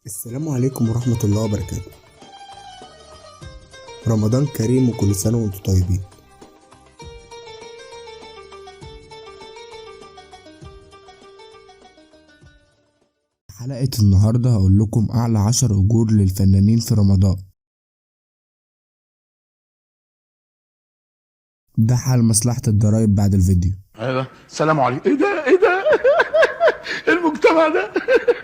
السلام عليكم ورحمة الله وبركاته. رمضان كريم وكل سنة وانتم طيبين. حلقة النهاردة هقول لكم أعلى 10 أجور للفنانين في رمضان. ده حال مصلحة الضرايب بعد الفيديو. ايوه السلام عليكم. ايه ده المجتمع ده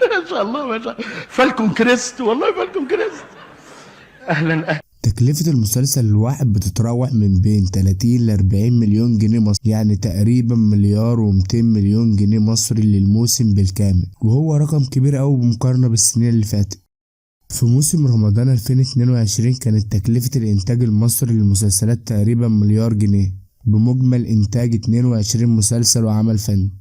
ما شاء الله ما شاء الله. فالكم كريست والله فالكم كريست. اهلا. تكلفة المسلسل الواحد بتتراوح من بين 30 ل 40 مليون جنيه مصري، يعني تقريبا مليار و200 مليون جنيه مصري للموسم بالكامل، وهو رقم كبير أوي بمقارنة بالسنين اللي فاتت. في موسم رمضان 2022 كانت تكلفة الإنتاج المصري للمسلسلات تقريبا مليار جنيه بمجمل إنتاج 22 مسلسل وعمل فني.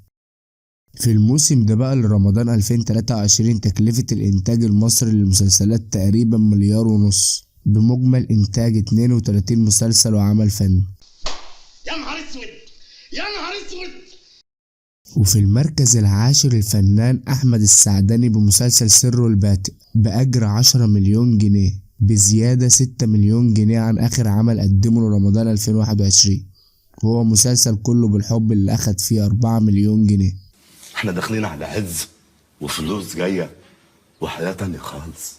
في الموسم ده بقى لرمضان 2023 تكلفة الإنتاج المصري للمسلسلات تقريبا مليار ونص بمجمل إنتاج 32 مسلسل وعمل فني. يا نهار اسود يا نهار اسود. وفي المركز العاشر الفنان أحمد السعداني بمسلسل سره الباتئ بأجر 10 مليون جنيه بزيادة 6 مليون جنيه عن آخر عمل قدمه لرمضان 2021، وهو مسلسل كله بالحب اللي أخد فيه 4 مليون جنيه. احنا داخلين على عز وفلوس جاية وحياة تانية خالص.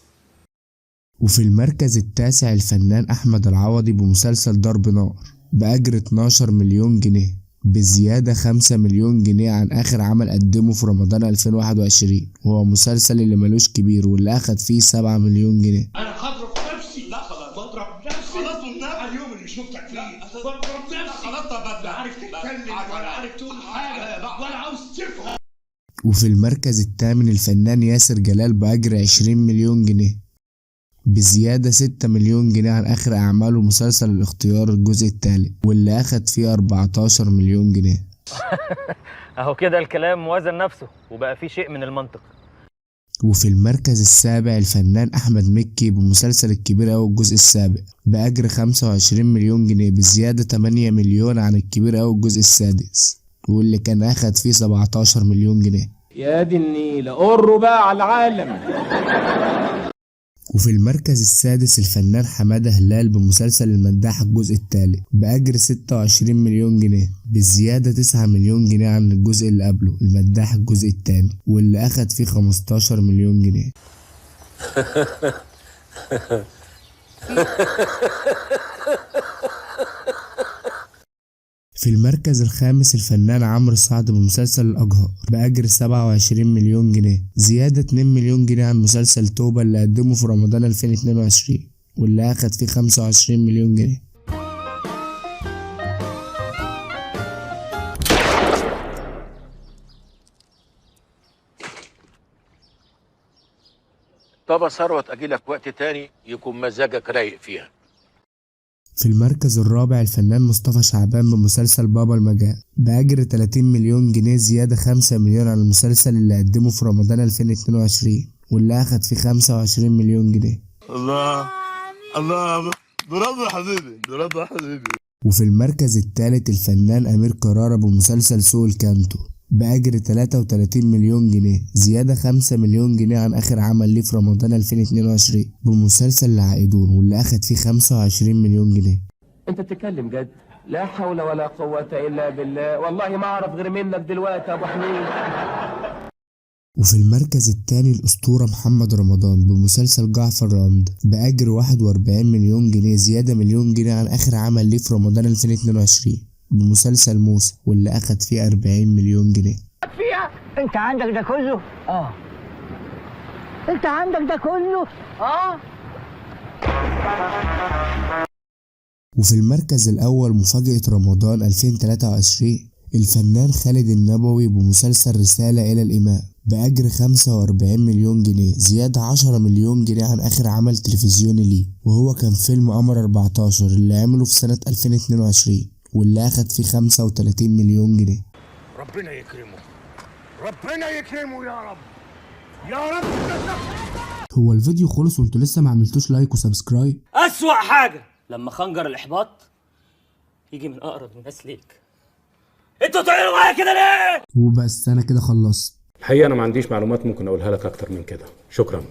وفي المركز التاسع الفنان أحمد العوضي بمسلسل ضرب نار بأجر 12 مليون جنيه بزيادة 5 مليون جنيه عن آخر عمل قدمه في رمضان 2021، وهو مسلسل اللي ملوش كبير واللي أخد فيه 7 مليون جنيه. انا هضرب نفسي. لا خلاص بضرب نفسي. خلاص والنبي اليوم اللي شفتك فيه بضرب نفسي. خلاص طب لا عارف تتكلم ولا عارف تقول حاجة ولا عاوز تفهم. وفي المركز الثامن الفنان ياسر جلال بأجر 20 مليون جنيه بزيادة 6 مليون جنيه عن آخر أعماله مسلسل الاختيار الجزء الثالث واللي أخد فيه 14 مليون جنيه. اهو كده الكلام وزن نفسه وبقى فيه شيء من المنطق. وفي المركز السابع الفنان أحمد مكي بمسلسل الكبير أوي الجزء السابع بأجر 25 مليون جنيه بزيادة 8 مليون عن الكبير أوي الجزء السادس واللي كان أخد فيه 17 مليون جنيه. يا دي النيل قروا بقى على العالم. وفي المركز السادس الفنان حمادة هلال بمسلسل المداح الجزء الثالث بأجر 26 مليون جنيه بزيادة 9 مليون جنيه عن الجزء اللي قبله المداح الجزء الثاني واللي أخد فيه 15 مليون جنيه. في المركز الخامس الفنان عمرو سعد بمسلسل الأجهار بأجر 27 مليون جنيه زيادة 2 مليون جنيه عن مسلسل توبة اللي قدمه في رمضان 2022 واللي أخد فيه 25 مليون جنيه. طب يا ثروت اجيلك وقت تاني يكون مزاجك رايق فيها. في المركز الرابع الفنان مصطفى شعبان بمسلسل بابا المجال بأجر 30 مليون جنيه زيادة 5 مليون عن المسلسل اللي قدمه في رمضان 2022 واللي أخد فيه 25 مليون جنيه. الله الله برافو يا حبيبي برافو يا حبيبي. وفي المركز الثالث الفنان أمير كرارة بمسلسل سوق الكانتو بأجر 33 مليون جنيه زيادة 5 مليون جنيه عن آخر عمل ليه في رمضان 2022 بمسلسل العائدون واللي أخد فيه 25 مليون جنيه. انت بتتكلم جد؟ لا حول ولا قوة الا بالله، والله ما اعرف غير منك دلوقتي يا ابو حميد. وفي المركز الثاني الأسطورة محمد رمضان بمسلسل جعفر العمدة بأجر 41 مليون جنيه زيادة مليون جنيه عن آخر عمل ليه في رمضان 2022 بمسلسل موسى واللي أخد فيه 40 مليون جنيه. فيها انت عندك ده كله؟ اه انت عندك ده كله؟ اه. وفي المركز الأول مفاجأة رمضان 2023 الفنان خالد النبوي بمسلسل رسالة إلى الإمام بأجر 45 مليون جنيه زيادة 10 مليون جنيه عن آخر عمل تلفزيوني ليه، وهو كان فيلم قمر 14 اللي عمله في سنة 2022 واللي أخد فيه 35 مليون جنيه. ربنا يكرمه ربنا يكرمه يا رب يا رب. هو الفيديو خلص وانتوا لسه ما عملتوش لايك وسبسكرايب؟ اسوأ حاجة لما خنجر الاحباط يجي من اقرب الناس ليك. انتوا تعملوا معايا كده ليه؟ وبس انا كده خلصت. الحقيقة أنا ما عنديش معلومات ممكن أقولها لك أكتر من كده. شكرا.